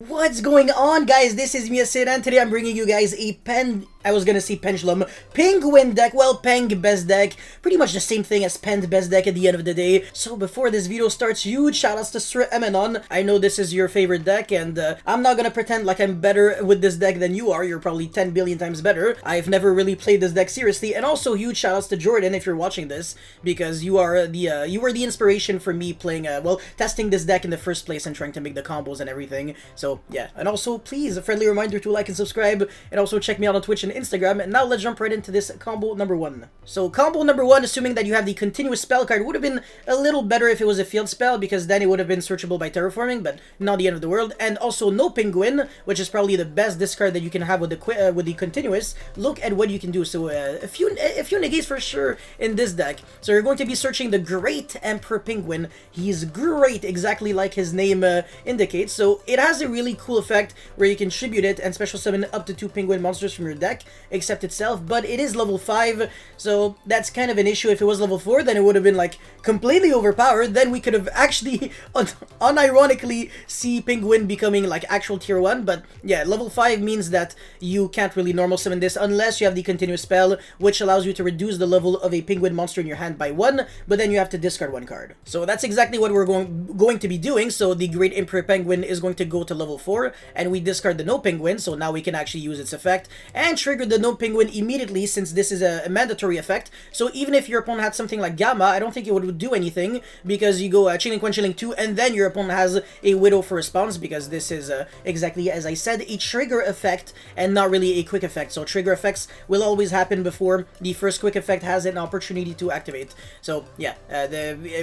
What's going on, guys? This is Sid, and today I'm bringing you guys a pendulum penguin deck. Well, peng best deck, pretty much the same thing as pen best deck at the end of the day. So before this video starts, huge shoutouts to Sir Eminon. I know this is your favorite deck, and I'm not gonna pretend like I'm better with this deck than you are. You're probably 10 billion times better. I've never really played this deck seriously. And also huge shoutouts to Jordan if you're watching this, because you are you were the inspiration for me playing well, testing this deck in the first place and trying to make the combos and everything. So yeah, and also please, a friendly reminder to like and subscribe, and also check me out on Twitch and Instagram. And now let's jump right into this combo number one. So combo number one, assuming that you have the continuous spell card, would have been a little better if it was a field spell, because then it would have been searchable by terraforming, but not the end of the world. And also no penguin, which is probably the best discard that you can have with the continuous. Look at what you can do. So a few negates for sure in this deck. So you're going to be searching the Great Emperor Penguin. He's great, exactly like his name indicates. So it has a really cool effect where you can tribute it and special summon up to 2 penguin monsters from your deck, except itself, but it is level 5, so that's kind of an issue. If it was level 4, then it would have been like completely overpowered. Then we could have actually unironically see penguin becoming like actual tier 1, but yeah, level 5 means that you can't really normal summon this unless you have the continuous spell, which allows you to reduce the level of a penguin monster in your hand by 1, but then you have to discard 1 card. So that's exactly what we're going to be doing. So the Great Emperor Penguin is going to go to level 4, and we discard the no penguin, so now we can actually use its effect and trigger the no penguin immediately, since this is a mandatory effect. So even if your opponent had something like Gamma, I don't think it would do anything, because you go Chilling 1, Chilling 2, and then your opponent has a Widow for response, because this is exactly as I said, a trigger effect and not really a quick effect. So trigger effects will always happen before the first quick effect has an opportunity to activate. So yeah,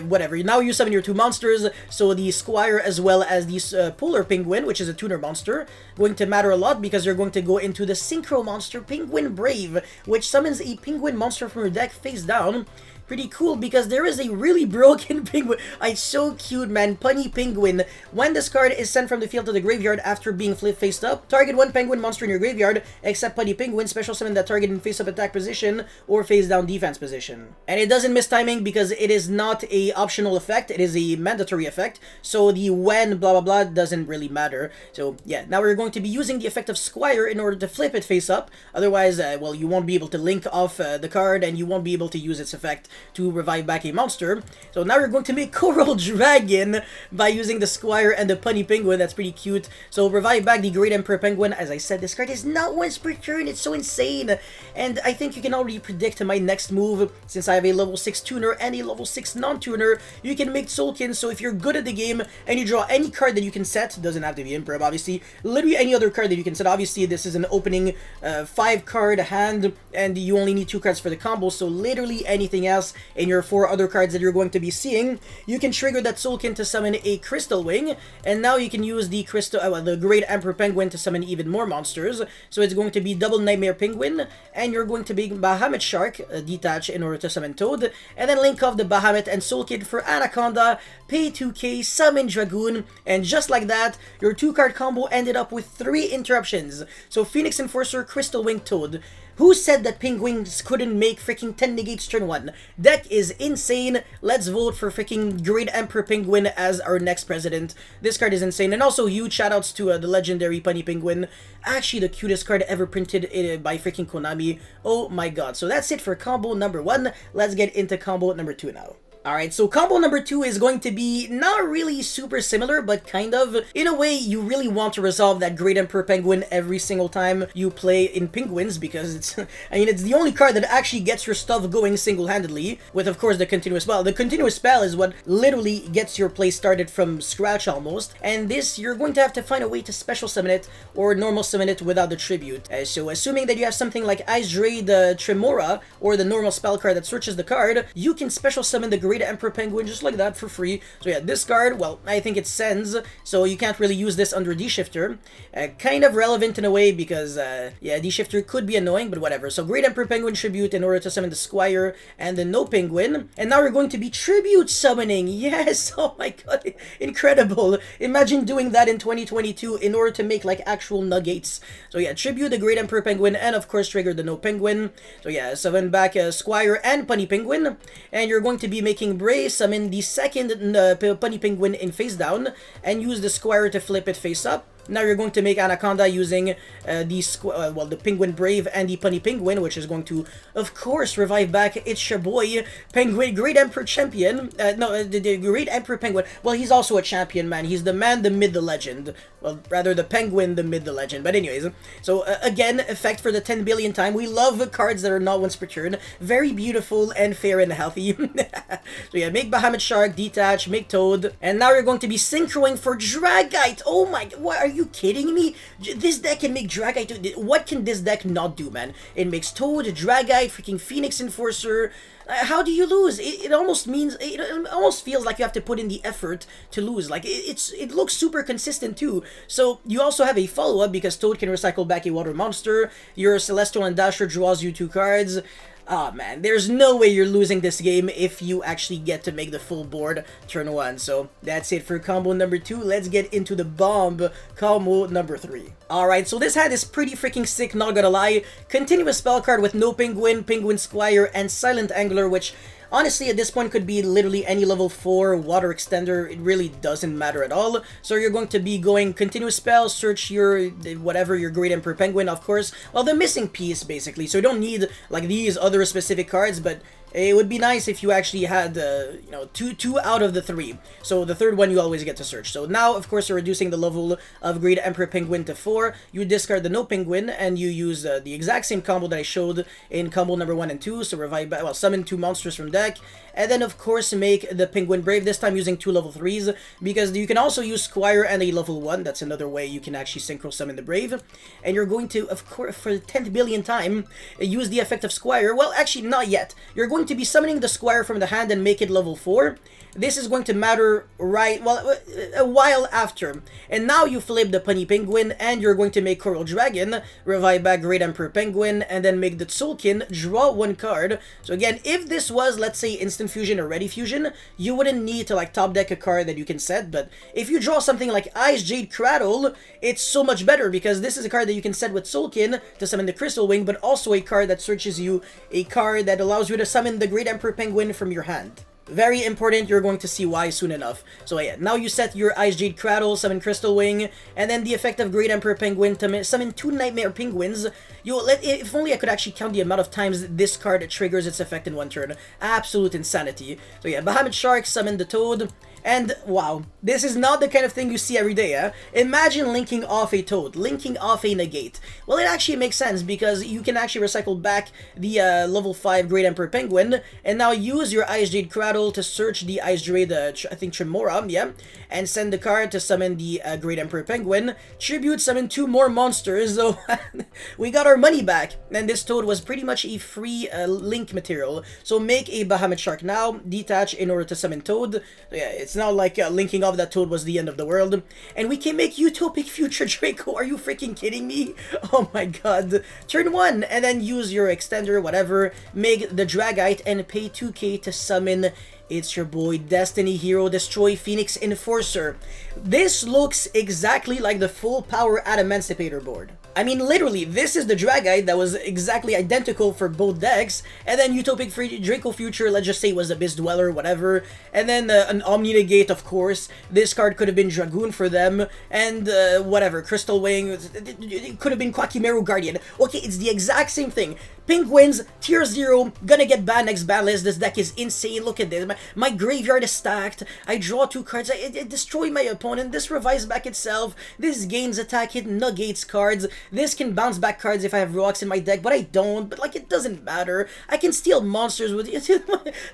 whatever. Now you summon your 2 monsters, so the Squire as well as the Polar Penguin, which is a tuner monster, going to matter a lot, because you're going to go into the Synchro monster Penguin Brave, which summons a penguin monster from your deck face down. Pretty cool, because there is a really broken penguin. It's so cute, man. Punny Penguin. When this card is sent from the field to the graveyard after being flipped face up, target 1 penguin monster in your graveyard, except Punny Penguin, special summon that target in face up attack position or face down defense position. And it doesn't miss timing, because it is not a optional effect, it is a mandatory effect. So the when blah blah blah doesn't really matter. So yeah, now we're going to be using the effect of Squire in order to flip it face up. Otherwise, well, you won't be able to link off the card, and you won't be able to use its effect to revive back a monster. So now you're going to make Coral Dragon by using the Squire and the Punny Penguin. That's pretty cute. So revive back the Great Emperor Penguin. As I said, this card is not once per turn. It's so insane. And I think you can already predict my next move, since I have a level 6 tuner and a level 6 non-tuner. You can make Soulkin, so if you're good at the game and you draw any card that you can set, doesn't have to be Imperb, obviously, literally any other card that you can set. Obviously, this is an opening 5 card hand, and you only need 2 cards for the combo, so literally anything else in your 4 other cards that you're going to be seeing, you can trigger that Soulkin to summon a Crystal Wing, and now you can use the the Great Emperor Penguin to summon even more monsters. So it's going to be double Nightmare Penguin, and you're going to be Bahamut Shark, detach in order to summon Toad, and then link off the Bahamut and Soulkin for Anaconda, pay 2k, summon Dragoon, and just like that, your 2-card combo ended up with 3 interruptions. So Phoenix Enforcer, Crystal Wing, Toad. Who said that penguins couldn't make freaking 10 negates turn 1? Deck is insane. Let's vote for freaking Great Emperor Penguin as our next president. This card is insane. And also huge shoutouts to the legendary Punny Penguin. Actually the cutest card ever printed by freaking Konami. Oh my god. So that's it for combo number 1. Let's get into combo number 2 now. Alright, so combo number 2 is going to be not really super similar, but kind of. In a way, you really want to resolve that Great Emperor Penguin every single time you play in Penguins, because it's, I mean, it's the only card that actually gets your stuff going single-handedly, with, of course, the continuous spell. The continuous spell is what literally gets your play started from scratch almost, and this, you're going to have to find a way to special summon it, or normal summon it without the tribute. So assuming that you have something like Ice Draid Tremora, or the normal spell card that searches the card, you can special summon the Great Emperor Penguin just like that for free. So yeah, this card, well, I think it sends, so you can't really use this under D-Shifter. Kind of relevant in a way, because yeah, D-Shifter could be annoying, but whatever. So Great Emperor Penguin tribute in order to summon the Squire and the no penguin. And now we're going to be tribute summoning. Yes, oh my god, incredible. Imagine doing that in 2022 in order to make like actual nuggets. So yeah, tribute the Great Emperor Penguin, and of course trigger the no penguin. So yeah, summon back Squire and Punny Penguin, and you're going to be making Bray, summon the second Punny Penguin in face down, and use the Squire to flip it face up. Now you're going to make Anaconda using the Penguin Brave and the Punny Penguin, which is going to, of course, revive back. It's your boy, Penguin, Great Emperor Champion. The Great Emperor Penguin. Well, he's also a champion, man. He's the man, the myth, the legend. Well, rather the Penguin, the myth, the legend. But anyways, so again, effect for the 10 billion time. We love cards that are not once per turn. Very beautiful and fair and healthy. So yeah, make Bahamut Shark, detach, make Toad. And now you're going to be synchroing for Dragite. Oh my god, what, are you kidding me? This deck can make Dragite. What can this deck not do, man? It makes Toad, Dragite, freaking Phoenix Enforcer. How do you lose? It almost means, it almost feels like you have to put in the effort to lose. Like, it looks super consistent too. So, you also have a follow-up because Toad can recycle back a water monster. Your Celestial and Dasher draws you 2 cards. Ah, man, there's no way you're losing this game if you actually get to make the full board turn 1. So, that's it for combo number 2. Let's get into the bomb combo number 3. Alright, so this hand is pretty freaking sick, not gonna lie. Continuous spell card with no Penguin, Penguin Squire, and Silent Angler, which honestly, at this point, could be literally any level 4 water extender. It really doesn't matter at all. So you're going to be going continuous spell, search your, whatever, your Great Emperor Penguin, of course. Well, the missing piece, basically. So you don't need, like, these other specific cards, but it would be nice if you actually had, you know, two out of the 3. So the third one you always get to search. So now, of course, you're reducing the level of Great Emperor Penguin to 4. You discard the no Penguin, and you use the exact same combo that I showed in combo number 1 and 2. So revive, well, summon 2 monsters from deck. And then, of course, make the Penguin Brave, this time using 2 level 3s. Because you can also use Squire and a level 1. That's another way you can actually synchro summon the Brave. And you're going to, of course, for the 10th billion time, use the effect of Squire. Well, actually, not yet. You're going to be summoning the Squire from the hand and make it level 4. This is going to matter a while after. And now you flip the Punny Penguin and you're going to make Coral Dragon, revive back Great Emperor Penguin, and then make the Tzolk'in, draw 1 card. So again, if this was, let's say, Instant Fusion or Ready Fusion, you wouldn't need to like top deck a card that you can set, but if you draw something like Ice Jade Cradle, it's so much better because this is a card that you can set with Tzolk'in to summon the Crystal Wing, but also a card that searches you a card that allows you to summon the Great Emperor Penguin from your hand. Very important, you're going to see why soon enough. So yeah, now you set your Ice Jade Cradle, summon Crystal Wing, and then the effect of Great Emperor Penguin to summon 2 Nightmare Penguins. If only I could actually count the amount of times this card triggers its effect in 1 turn. Absolute insanity. So yeah, Bahamut Shark, summon the Toad. And, wow, this is not the kind of thing you see every day, eh? Imagine linking off a Toad, linking off a Negate. Well, it actually makes sense because you can actually recycle back the level 5 Great Emperor Penguin, and now use your Ice Jade Cradle to search the Ice Jade, I think Tremora, yeah? And send the card to summon the Great Emperor Penguin. Tribute, summon 2 more monsters, so we got our money back. And this Toad was pretty much a free link material. So make a Bahamut Shark now, detach in order to summon Toad. So yeah, it's not like linking off that Toad was the end of the world. And we can make Utopic Future Draco. Are you freaking kidding me? Oh my god. Turn 1, and then use your extender, whatever. Make the Dragite and pay 2k to summon. It's your boy, Destiny Hero, Destroy Phoenix Enforcer. This looks exactly like the full power Adamancipator board. I mean, literally, this is the Dragite that was exactly identical for both decks, and then Utopic Draco Future, let's just say, was Abyss Dweller, whatever, and then an Omni Negate, of course. This card could have been Dragoon for them, and whatever, Crystal Wing, it could have been Quakimeru Guardian. Okay, it's the exact same thing. Penguins, tier 0, gonna get banned next ban list. This deck is insane. Look at this. My graveyard is stacked. I draw 2 cards. It destroy my opponent. This revives back itself. This gains attack hit, negates cards. This can bounce back cards if I have rocks in my deck, but I don't. But like, it doesn't matter. I can steal monsters with it.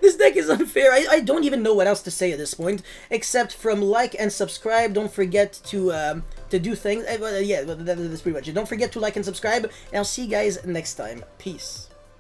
This deck is unfair. I don't even know what else to say at this point, except from like and subscribe. Don't forget to do things. Yeah, that's pretty much it. Don't forget to like and subscribe, and I'll see you guys next time. Peace.